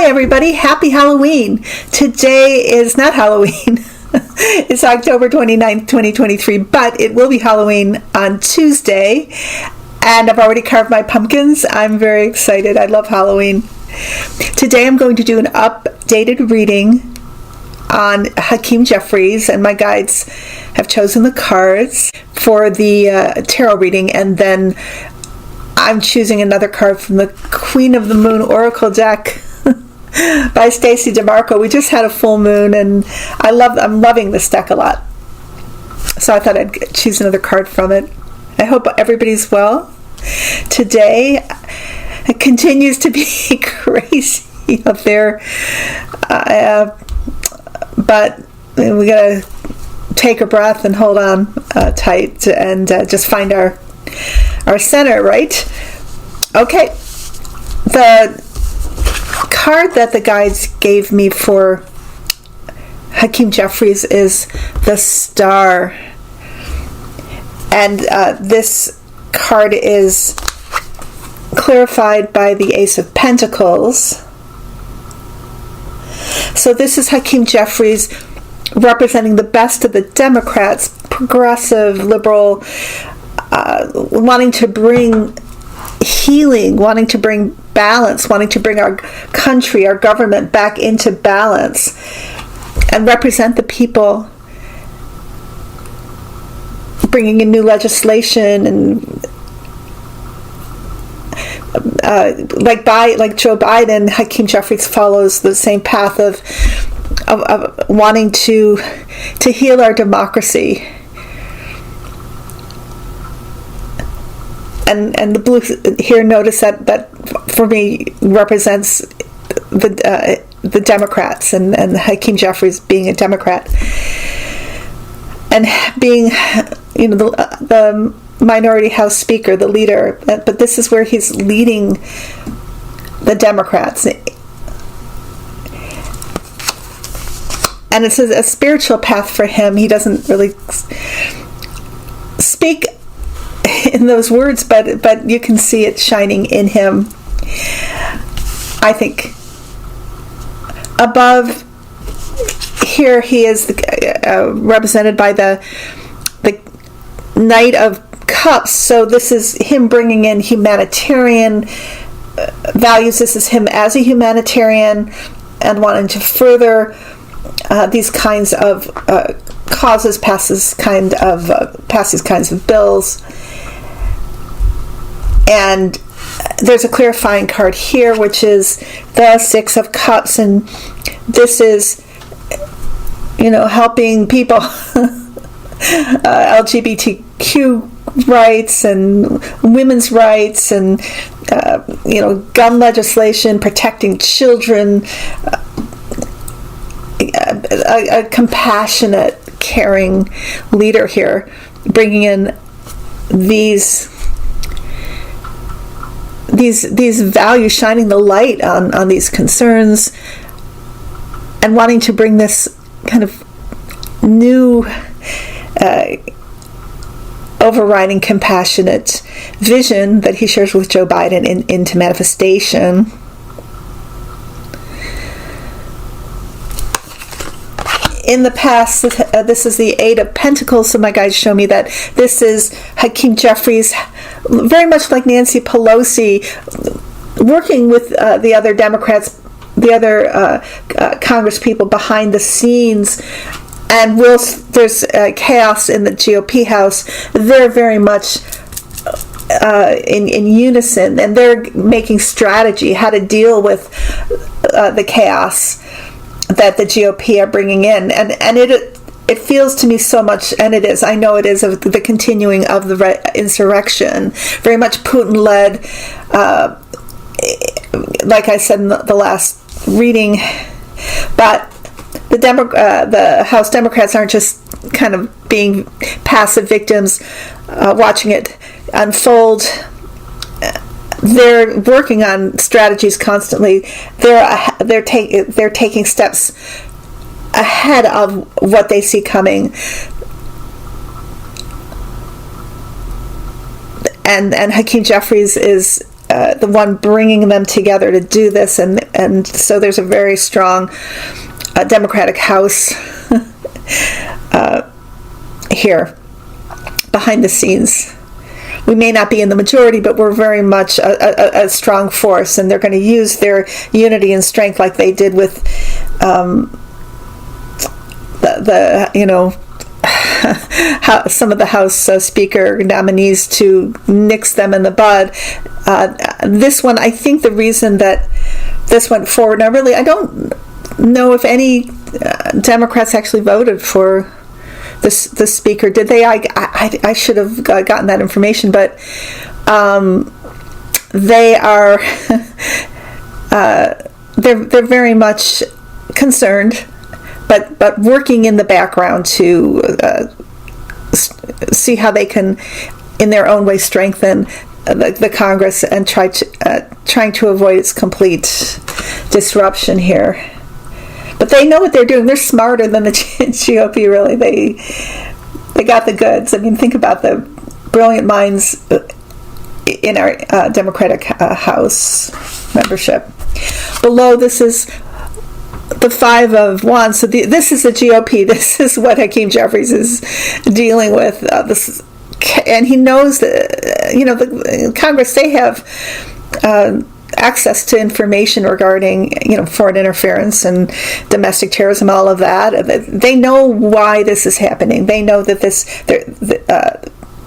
everybody. Happy Halloween. Today is not Halloween. It's October 29th, 2023, but it will be Halloween on Tuesday. And I've already carved my pumpkins. I'm very excited. I love Halloween. Today I'm going to do an updated reading on Hakeem Jeffries, and my guides have chosen the cards for the tarot reading, and then I'm choosing another card from the Queen of the Moon Oracle deck by Stacey DeMarco. We just had a full moon, and I'm loving this deck a lot. So I thought I'd choose another card from it. I hope everybody's well. Today, it continues to be crazy up there. But we gotta take a breath and hold on tight and just find our center, right? Okay. The card that the guides gave me for Hakeem Jeffries is the Star. And this card is clarified by the Ace of Pentacles. So this is Hakeem Jeffries representing the best of the Democrats, progressive, liberal, wanting to bring healing, wanting to bring balance, wanting to bring our country, our government back into balance and represent the people, bringing in new legislation and like Joe Biden. Hakeem Jeffries follows the same path of wanting to heal our democracy. And the blue here, notice that for me represents the Democrats, and Hakeem Jeffries being a Democrat and being the minority House Speaker, the leader. But this is where he's leading the Democrats. And it's a spiritual path for him. He doesn't really speak in those words, but you can see it shining in him. I think above here he is represented by the Knight of Cups. So this is him bringing in humanitarian values. This is him as a humanitarian and wanting to further these kinds of causes, pass these kinds of bills. And there's a clarifying card here, which is the Six of Cups, and this is, helping people, LGBTQ rights and women's rights, and gun legislation, protecting children, a compassionate, caring leader here, bringing in these values, shining the light on these concerns, and wanting to bring this kind of new overriding compassionate vision that he shares with Joe Biden into manifestation. In the past, this is the Eight of Pentacles, so my guides show me that this is Hakeem Jeffries, very much like Nancy Pelosi, working with the other Democrats, the other Congress people behind the scenes. And there's chaos in the GOP House, they're very much in unison, and they're making strategy how to deal with the chaos that the GOP are bringing in, and it feels to me so much, and it is, I know it is, of the continuing of the insurrection, very much Putin-led, like I said in the last reading. But the House Democrats aren't just kind of being passive victims, watching it unfold. They're working on strategies constantly. They're taking steps ahead of what they see coming. And Hakeem Jeffries is the one bringing them together to do this, and so there's a very strong Democratic House here behind the scenes. We may not be in the majority, but we're very much a strong force, and they're going to use their unity and strength like they did with some of the House Speaker nominees to nix them in the bud. This one, I think the reason that this went forward, now really, I don't know if any Democrats actually voted for the Speaker. Did they? I should have gotten that information, but they are they're very much concerned, but working in the background to see how they can, in their own way, strengthen the Congress and trying to avoid its complete disruption here. But they know what they're doing. They're smarter than the GOP, really. They got the goods. I mean, think about the brilliant minds in our Democratic House membership. Below, this is the Five of Wands. So this is the GOP. This is what Hakeem Jeffries is dealing with. And he knows that, the Congress, they have access to information regarding, foreign interference and domestic terrorism, all of that. They know why this is happening. They know that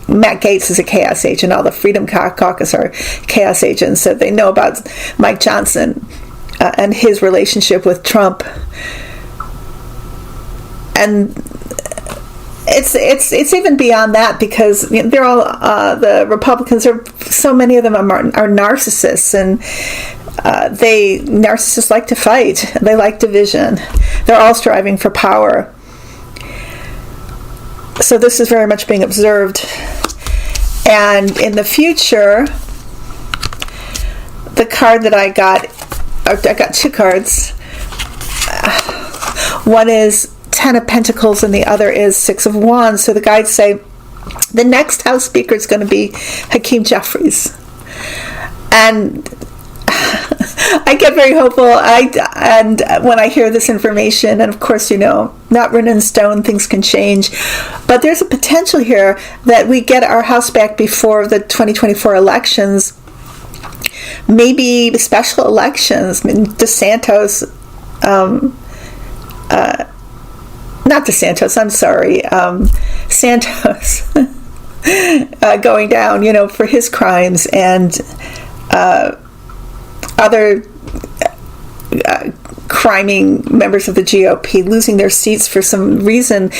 Matt Gaetz is a chaos agent. All the Freedom Caucus are chaos agents. So they know about Mike Johnson and his relationship with Trump. And it's even beyond that, because they're all the Republicans are, so many of them are narcissists, and narcissists like to fight. They like division. They're all striving for power. So this is very much being observed. And in the future, the card that I got two cards. One is Ten of Pentacles and the other is Six of Wands. So the guides say the next House Speaker is going to be Hakeem Jeffries. And I get very hopeful. And when I hear this information, and of course, not written in stone, things can change. But there's a potential here that we get our House back before the 2024 elections. Maybe special elections. I mean, DeSantis, not DeSantis, I'm sorry, Santos going down, for his crimes, and other criming members of the GOP losing their seats for some reason.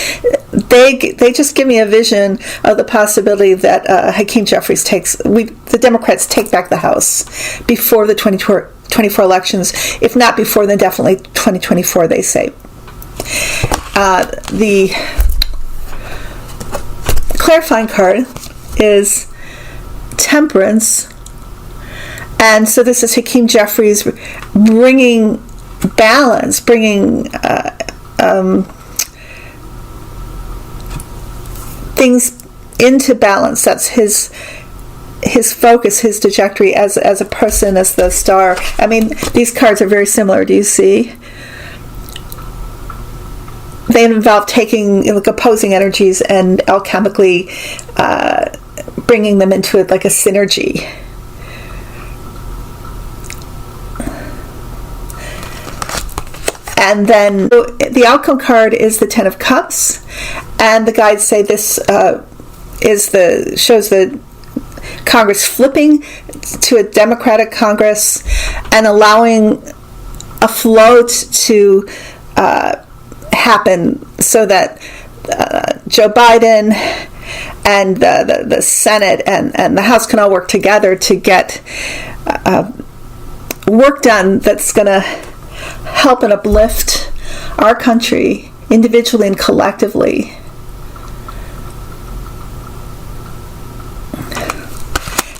They just give me a vision of the possibility that Hakeem Jeffries the Democrats take back the House before the 2024 elections. If not before, then definitely 2024, they say. The clarifying card is Temperance, and so this is Hakeem Jeffries bringing balance, bringing things into balance. That's his focus, his trajectory as a person, as the star. I mean, these cards are very similar. Do you see? They involve taking opposing energies and alchemically bringing them into it like a synergy. And then the outcome card is the Ten of Cups, and the guides say this shows the Congress flipping to a Democratic Congress and allowing a float to happen, so that Joe Biden and the Senate and the House can all work together to get work done that's going to help and uplift our country individually and collectively.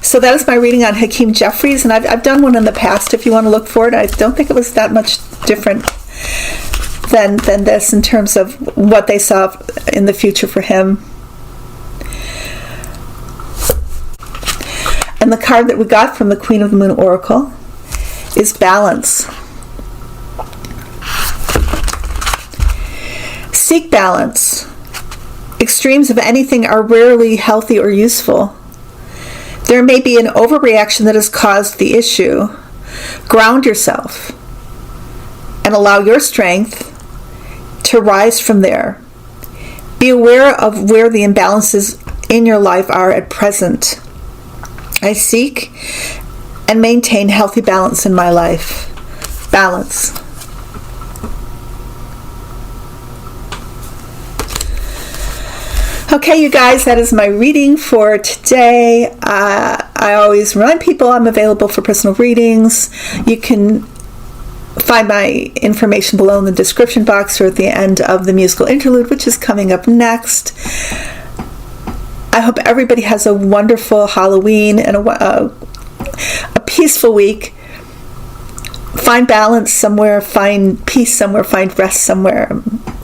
So that is my reading on Hakeem Jeffries, and I've done one in the past if you want to look for it. I don't think it was that much different than this in terms of what they saw in the future for him. And the card that we got from the Queen of the Moon Oracle is balance. Seek balance. Extremes of anything are rarely healthy or useful. There may be an overreaction that has caused the issue. Ground yourself and allow your strength to rise from there. Be aware of where the imbalances in your life are at present. I seek and maintain healthy balance in my life. Balance. Okay, you guys, that is my reading for today. I always remind people I'm available for personal readings. You can find my information below in the description box or at the end of the musical interlude, which is coming up next. I hope everybody has a wonderful Halloween and a peaceful week. Find balance somewhere, find peace somewhere, find rest somewhere.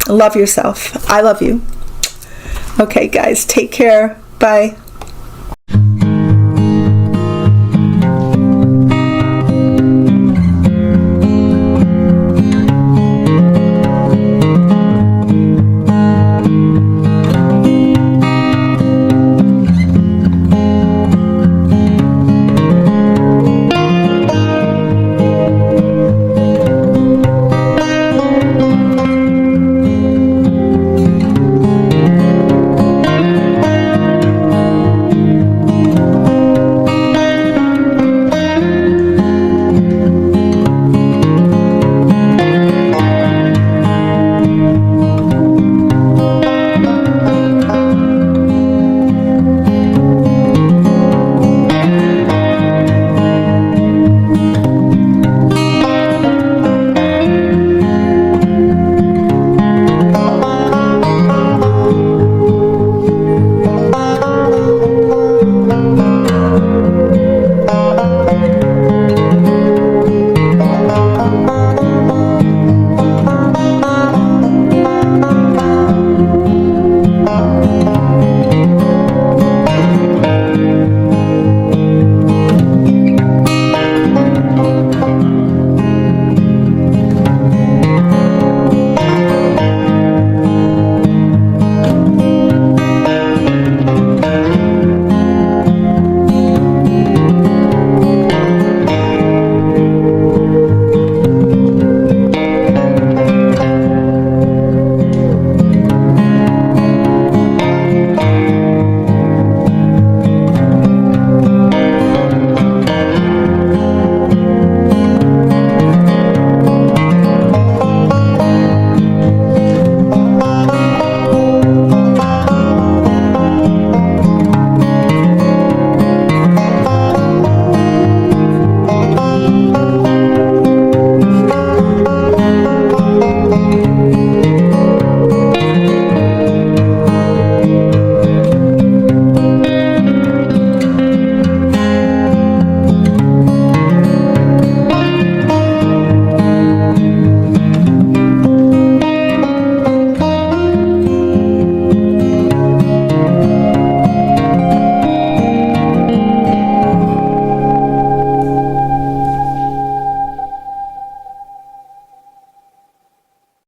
Love yourself. I love you. Okay, guys, take care. Bye.